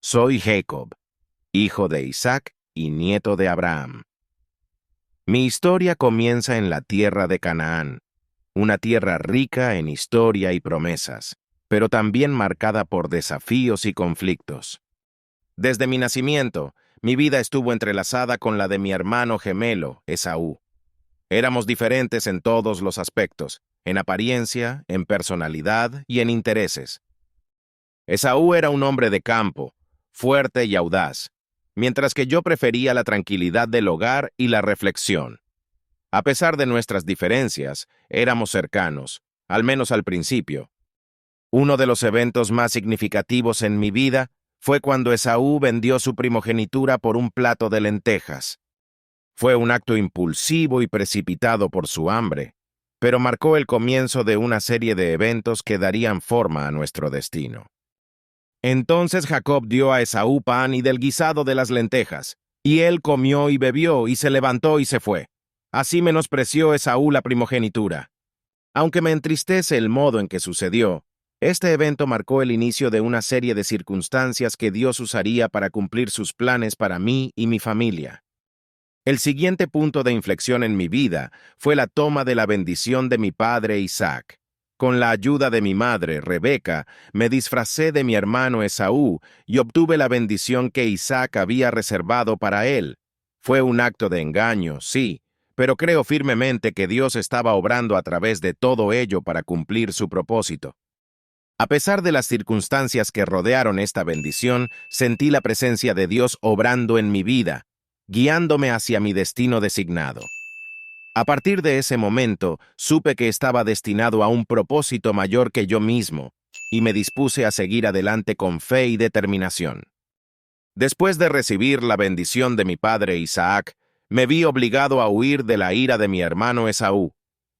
Soy Jacob, hijo de Isaac y nieto de Abraham. Mi historia comienza en la tierra de Canaán, una tierra rica en historia y promesas, pero también marcada por desafíos y conflictos. Desde mi nacimiento, mi vida estuvo entrelazada con la de mi hermano gemelo, Esaú. Éramos diferentes en todos los aspectos, en apariencia, en personalidad y en intereses. Esaú era un hombre de campo, fuerte y audaz, mientras que yo prefería la tranquilidad del hogar y la reflexión. A pesar de nuestras diferencias, éramos cercanos, al menos al principio. Uno de los eventos más significativos en mi vida fue cuando Esaú vendió su primogenitura por un plato de lentejas. Fue un acto impulsivo y precipitado por su hambre, pero marcó el comienzo de una serie de eventos que darían forma a nuestro destino. Entonces Jacob dio a Esaú pan y del guisado de las lentejas, y él comió y bebió y se levantó y se fue. Así menospreció Esaú la primogenitura. Aunque me entristece el modo en que sucedió, este evento marcó el inicio de una serie de circunstancias que Dios usaría para cumplir sus planes para mí y mi familia. El siguiente punto de inflexión en mi vida fue la toma de la bendición de mi padre Isaac. Con la ayuda de mi madre, Rebeca, me disfracé de mi hermano Esaú y obtuve la bendición que Isaac había reservado para él. Fue un acto de engaño, sí, pero creo firmemente que Dios estaba obrando a través de todo ello para cumplir su propósito. A pesar de las circunstancias que rodearon esta bendición, sentí la presencia de Dios obrando en mi vida, guiándome hacia mi destino designado. A partir de ese momento, supe que estaba destinado a un propósito mayor que yo mismo, y me dispuse a seguir adelante con fe y determinación. Después de recibir la bendición de mi padre Isaac, me vi obligado a huir de la ira de mi hermano Esaú.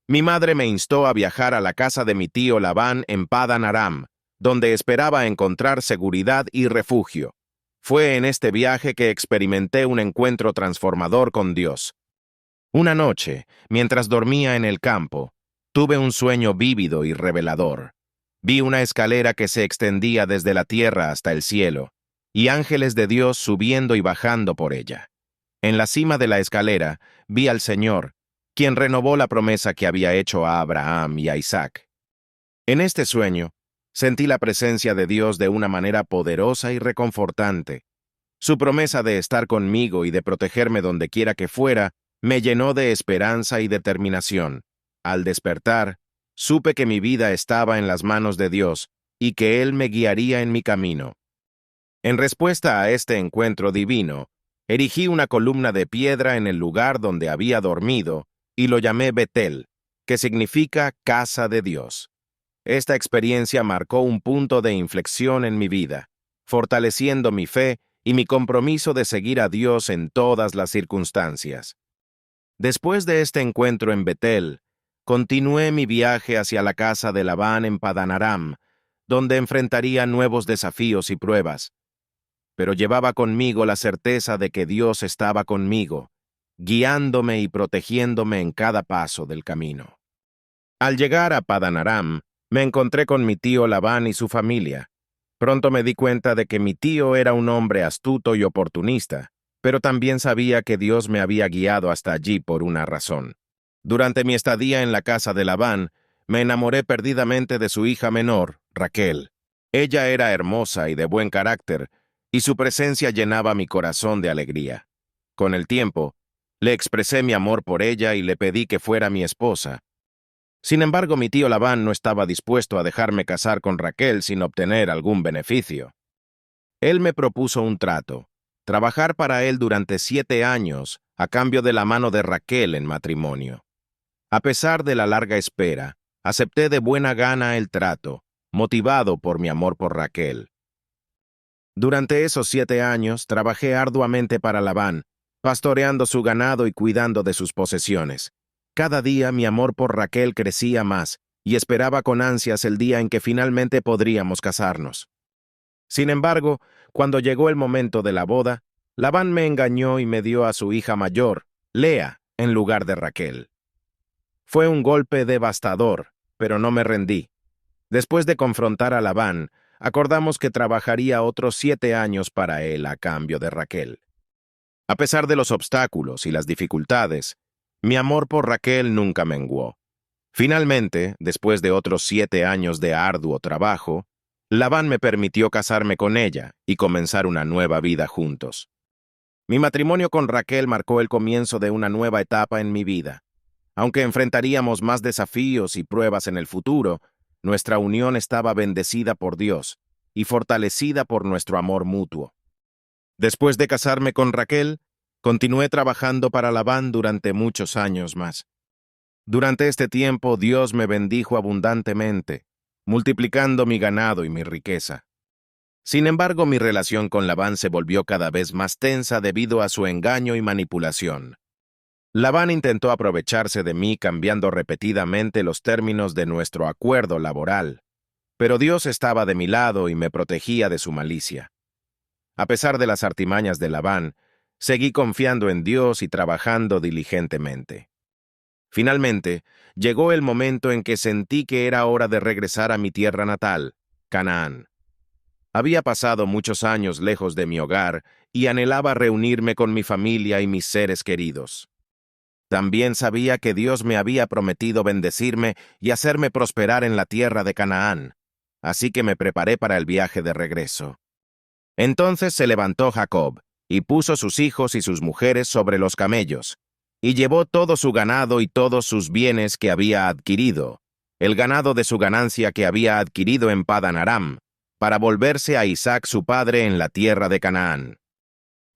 Mi madre me instó a viajar a la casa de mi tío Labán en Padan Aram, donde esperaba encontrar seguridad y refugio. Fue en este viaje que experimenté un encuentro transformador con Dios. Una noche, mientras dormía en el campo, tuve un sueño vívido y revelador. Vi una escalera que se extendía desde la tierra hasta el cielo, y ángeles de Dios subiendo y bajando por ella. En la cima de la escalera vi al Señor, quien renovó la promesa que había hecho a Abraham y a Isaac. En este sueño, sentí la presencia de Dios de una manera poderosa y reconfortante. Su promesa de estar conmigo y de protegerme donde quiera que fuera me llenó de esperanza y determinación. Al despertar, supe que mi vida estaba en las manos de Dios y que Él me guiaría en mi camino. En respuesta a este encuentro divino, erigí una columna de piedra en el lugar donde había dormido y lo llamé Betel, que significa casa de Dios. Esta experiencia marcó un punto de inflexión en mi vida, fortaleciendo mi fe y mi compromiso de seguir a Dios en todas las circunstancias. Después de este encuentro en Betel, continué mi viaje hacia la casa de Labán en Padan Aram, donde enfrentaría nuevos desafíos y pruebas. Pero llevaba conmigo la certeza de que Dios estaba conmigo, guiándome y protegiéndome en cada paso del camino. Al llegar a Padan Aram, me encontré con mi tío Labán y su familia. Pronto me di cuenta de que mi tío era un hombre astuto y oportunista, pero también sabía que Dios me había guiado hasta allí por una razón. Durante mi estadía en la casa de Labán, me enamoré perdidamente de su hija menor, Raquel. Ella era hermosa y de buen carácter, y su presencia llenaba mi corazón de alegría. Con el tiempo, le expresé mi amor por ella y le pedí que fuera mi esposa. Sin embargo, mi tío Labán no estaba dispuesto a dejarme casar con Raquel sin obtener algún beneficio. Él me propuso un trato: trabajar para él durante 7 años a cambio de la mano de Raquel en matrimonio. A pesar de la larga espera, acepté de buena gana el trato, motivado por mi amor por Raquel. Durante esos 7 años trabajé arduamente para Labán, pastoreando su ganado y cuidando de sus posesiones. Cada día mi amor por Raquel crecía más y esperaba con ansias el día en que finalmente podríamos casarnos. Sin embargo, cuando llegó el momento de la boda, Labán me engañó y me dio a su hija mayor, Lea, en lugar de Raquel. Fue un golpe devastador, pero no me rendí. Después de confrontar a Labán, acordamos que trabajaría otros 7 años para él a cambio de Raquel. A pesar de los obstáculos y las dificultades, mi amor por Raquel nunca menguó. Finalmente, después de otros 7 años de arduo trabajo, Labán me permitió casarme con ella y comenzar una nueva vida juntos. Mi matrimonio con Raquel marcó el comienzo de una nueva etapa en mi vida. Aunque enfrentaríamos más desafíos y pruebas en el futuro, nuestra unión estaba bendecida por Dios y fortalecida por nuestro amor mutuo. Después de casarme con Raquel, continué trabajando para Labán durante muchos años más. Durante este tiempo, Dios me bendijo abundantemente, multiplicando mi ganado y mi riqueza. Sin embargo, mi relación con Labán se volvió cada vez más tensa debido a su engaño y manipulación. Labán intentó aprovecharse de mí cambiando repetidamente los términos de nuestro acuerdo laboral, pero Dios estaba de mi lado y me protegía de su malicia. A pesar de las artimañas de Labán, seguí confiando en Dios y trabajando diligentemente. Finalmente, llegó el momento en que sentí que era hora de regresar a mi tierra natal, Canaán. Había pasado muchos años lejos de mi hogar y anhelaba reunirme con mi familia y mis seres queridos. También sabía que Dios me había prometido bendecirme y hacerme prosperar en la tierra de Canaán, así que me preparé para el viaje de regreso. Entonces se levantó Jacob, y puso sus hijos y sus mujeres sobre los camellos, y llevó todo su ganado y todos sus bienes que había adquirido, el ganado de su ganancia que había adquirido en Padan Aram, para volverse a Isaac su padre en la tierra de Canaán.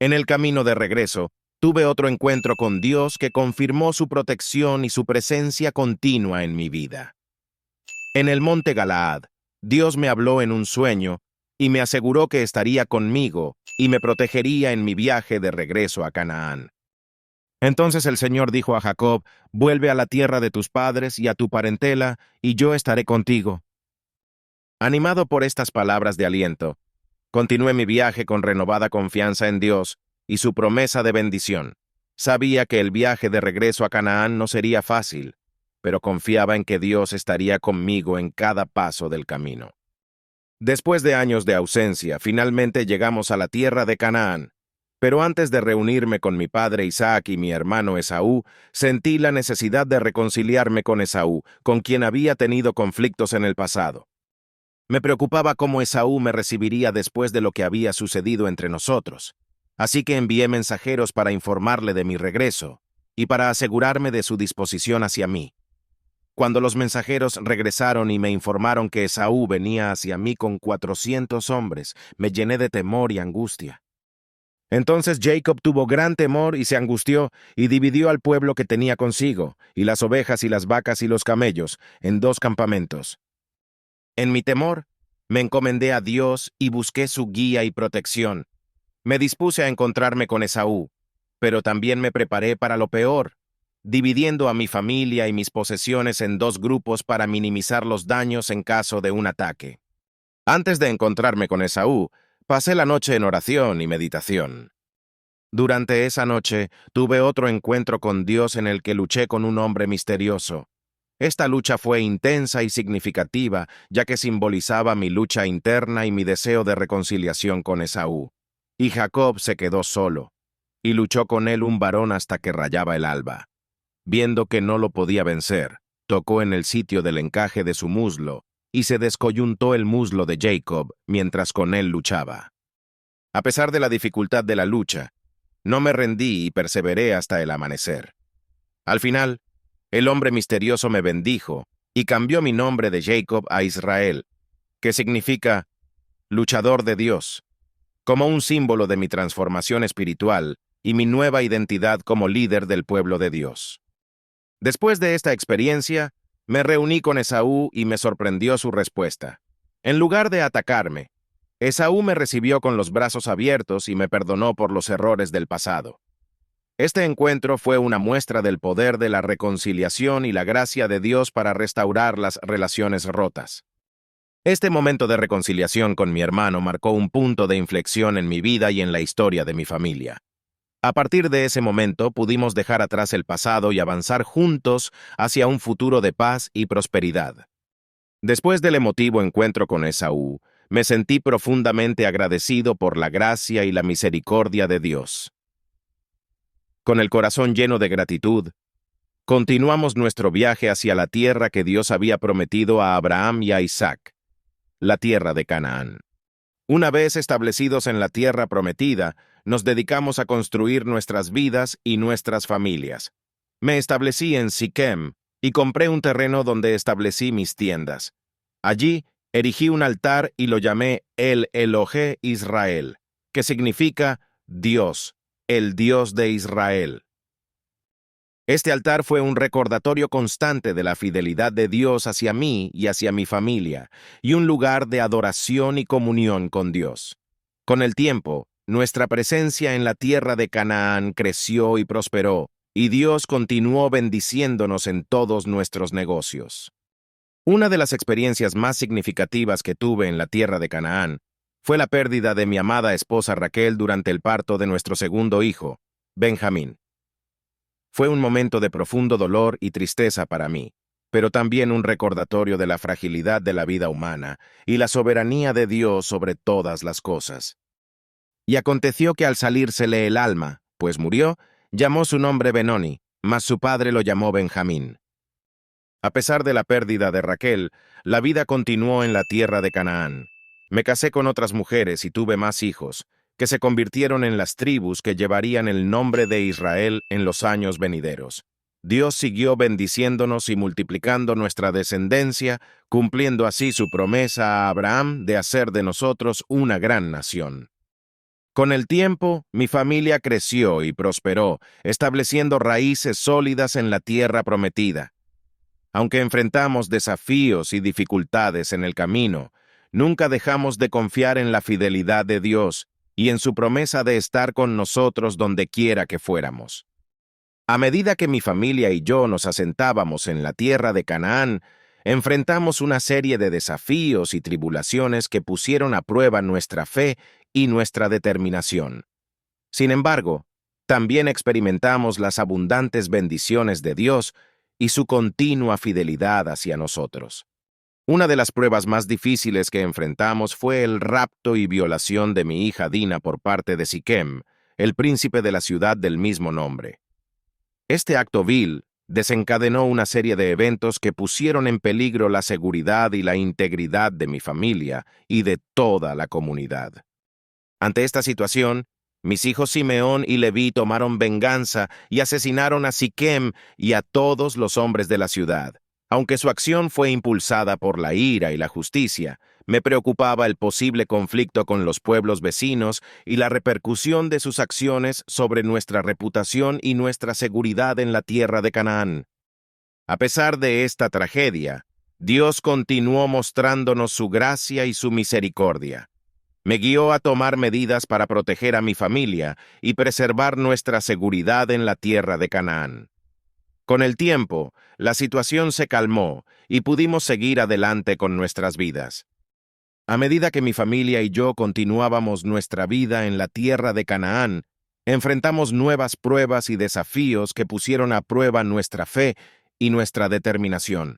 En el camino de regreso, tuve otro encuentro con Dios que confirmó su protección y su presencia continua en mi vida. En el monte Galaad, Dios me habló en un sueño y me aseguró que estaría conmigo y me protegería en mi viaje de regreso a Canaán. Entonces el Señor dijo a Jacob: «Vuelve a la tierra de tus padres y a tu parentela, y yo estaré contigo». Animado por estas palabras de aliento, continué mi viaje con renovada confianza en Dios y su promesa de bendición. Sabía que el viaje de regreso a Canaán no sería fácil, pero confiaba en que Dios estaría conmigo en cada paso del camino. Después de años de ausencia, finalmente llegamos a la tierra de Canaán, pero antes de reunirme con mi padre Isaac y mi hermano Esaú, sentí la necesidad de reconciliarme con Esaú, con quien había tenido conflictos en el pasado. Me preocupaba cómo Esaú me recibiría después de lo que había sucedido entre nosotros, así que envié mensajeros para informarle de mi regreso y para asegurarme de su disposición hacia mí. Cuando los mensajeros regresaron y me informaron que Esaú venía hacia mí con 400 hombres, me llené de temor y angustia. Entonces Jacob tuvo gran temor y se angustió, y dividió al pueblo que tenía consigo, y las ovejas y las vacas y los camellos, en 2 campamentos. En mi temor, me encomendé a Dios y busqué su guía y protección. Me dispuse a encontrarme con Esaú, pero también me preparé para lo peor, dividiendo a mi familia y mis posesiones en 2 grupos para minimizar los daños en caso de un ataque. Antes de encontrarme con Esaú, pasé la noche en oración y meditación. Durante esa noche, tuve otro encuentro con Dios en el que luché con un hombre misterioso. Esta lucha fue intensa y significativa, ya que simbolizaba mi lucha interna y mi deseo de reconciliación con Esaú. Y Jacob se quedó solo, y luchó con él un varón hasta que rayaba el alba. Viendo que no lo podía vencer, tocó en el sitio del encaje de su muslo, y se descoyuntó el muslo de Jacob mientras con él luchaba. A pesar de la dificultad de la lucha, no me rendí y perseveré hasta el amanecer. Al final, el hombre misterioso me bendijo y cambió mi nombre de Jacob a Israel, que significa luchador de Dios, como un símbolo de mi transformación espiritual y mi nueva identidad como líder del pueblo de Dios. Después de esta experiencia, me reuní con Esaú y me sorprendió su respuesta. En lugar de atacarme, Esaú me recibió con los brazos abiertos y me perdonó por los errores del pasado. Este encuentro fue una muestra del poder de la reconciliación y la gracia de Dios para restaurar las relaciones rotas. Este momento de reconciliación con mi hermano marcó un punto de inflexión en mi vida y en la historia de mi familia. A partir de ese momento pudimos dejar atrás el pasado y avanzar juntos hacia un futuro de paz y prosperidad. Después del emotivo encuentro con Esaú, me sentí profundamente agradecido por la gracia y la misericordia de Dios. Con el corazón lleno de gratitud, continuamos nuestro viaje hacia la tierra que Dios había prometido a Abraham y a Isaac, la tierra de Canaán. Una vez establecidos en la tierra prometida, nos dedicamos a construir nuestras vidas y nuestras familias. Me establecí en Siquem y compré un terreno donde establecí mis tiendas. Allí erigí un altar y lo llamé El Elohé Israel, que significa Dios, el Dios de Israel. Este altar fue un recordatorio constante de la fidelidad de Dios hacia mí y hacia mi familia, y un lugar de adoración y comunión con Dios. Con el tiempo, nuestra presencia en la tierra de Canaán creció y prosperó, y Dios continuó bendiciéndonos en todos nuestros negocios. Una de las experiencias más significativas que tuve en la tierra de Canaán fue la pérdida de mi amada esposa Raquel durante el parto de nuestro segundo hijo, Benjamín. Fue un momento de profundo dolor y tristeza para mí, pero también un recordatorio de la fragilidad de la vida humana y la soberanía de Dios sobre todas las cosas. Y aconteció que al salírsele el alma, pues murió, llamó su nombre Benoni, mas su padre lo llamó Benjamín. A pesar de la pérdida de Raquel, la vida continuó en la tierra de Canaán. Me casé con otras mujeres y tuve más hijos, que se convirtieron en las tribus que llevarían el nombre de Israel en los años venideros. Dios siguió bendiciéndonos y multiplicando nuestra descendencia, cumpliendo así su promesa a Abraham de hacer de nosotros una gran nación. Con el tiempo, mi familia creció y prosperó, estableciendo raíces sólidas en la tierra prometida. Aunque enfrentamos desafíos y dificultades en el camino, nunca dejamos de confiar en la fidelidad de Dios y en su promesa de estar con nosotros donde quiera que fuéramos. A medida que mi familia y yo nos asentábamos en la tierra de Canaán, enfrentamos una serie de desafíos y tribulaciones que pusieron a prueba nuestra fe y nuestra determinación. Sin embargo, también experimentamos las abundantes bendiciones de Dios y su continua fidelidad hacia nosotros. Una de las pruebas más difíciles que enfrentamos fue el rapto y violación de mi hija Dina por parte de Siquem, el príncipe de la ciudad del mismo nombre. Este acto vil desencadenó una serie de eventos que pusieron en peligro la seguridad y la integridad de mi familia y de toda la comunidad. Ante esta situación, mis hijos Simeón y Leví tomaron venganza y asesinaron a Siquem y a todos los hombres de la ciudad. Aunque su acción fue impulsada por la ira y la justicia, me preocupaba el posible conflicto con los pueblos vecinos y la repercusión de sus acciones sobre nuestra reputación y nuestra seguridad en la tierra de Canaán. A pesar de esta tragedia, Dios continuó mostrándonos su gracia y su misericordia. Me guió a tomar medidas para proteger a mi familia y preservar nuestra seguridad en la tierra de Canaán. Con el tiempo, la situación se calmó y pudimos seguir adelante con nuestras vidas. A medida que mi familia y yo continuábamos nuestra vida en la tierra de Canaán, enfrentamos nuevas pruebas y desafíos que pusieron a prueba nuestra fe y nuestra determinación.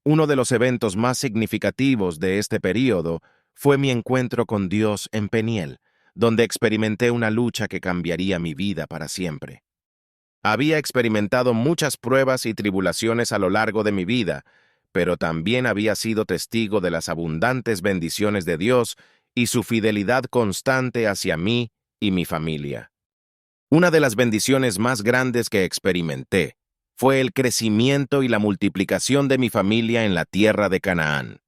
Uno de los eventos más significativos de este período fue mi encuentro con Dios en Peniel, donde experimenté una lucha que cambiaría mi vida para siempre. Había experimentado muchas pruebas y tribulaciones a lo largo de mi vida, pero también había sido testigo de las abundantes bendiciones de Dios y su fidelidad constante hacia mí y mi familia. Una de las bendiciones más grandes que experimenté fue el crecimiento y la multiplicación de mi familia en la tierra de Canaán.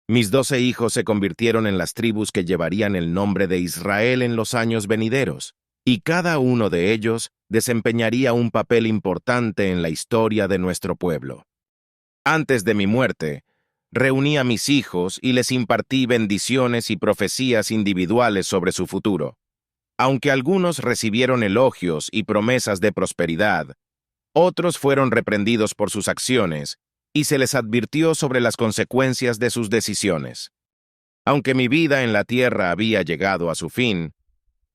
Mis 12 hijos se convirtieron en las tribus que llevarían el nombre de Israel en los años venideros, y cada uno de ellos desempeñaría un papel importante en la historia de nuestro pueblo. Antes de mi muerte, reuní a mis hijos y les impartí bendiciones y profecías individuales sobre su futuro. Aunque algunos recibieron elogios y promesas de prosperidad, otros fueron reprendidos por sus acciones y se les advirtió sobre las consecuencias de sus decisiones. Aunque mi vida en la tierra había llegado a su fin,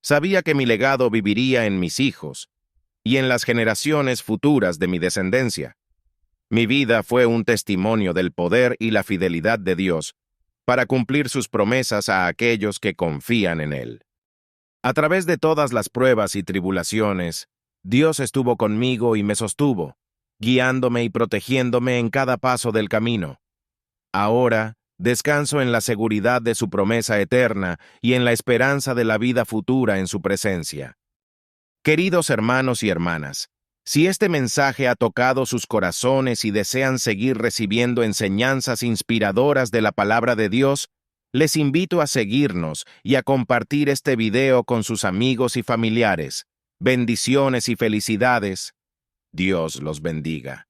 sabía que mi legado viviría en mis hijos y en las generaciones futuras de mi descendencia. Mi vida fue un testimonio del poder y la fidelidad de Dios para cumplir sus promesas a aquellos que confían en Él. A través de todas las pruebas y tribulaciones, Dios estuvo conmigo y me sostuvo, guiándome y protegiéndome en cada paso del camino. Ahora, descanso en la seguridad de su promesa eterna y en la esperanza de la vida futura en su presencia. Queridos hermanos y hermanas, si este mensaje ha tocado sus corazones y desean seguir recibiendo enseñanzas inspiradoras de la palabra de Dios, les invito a seguirnos y a compartir este video con sus amigos y familiares. Bendiciones y felicidades. Dios los bendiga.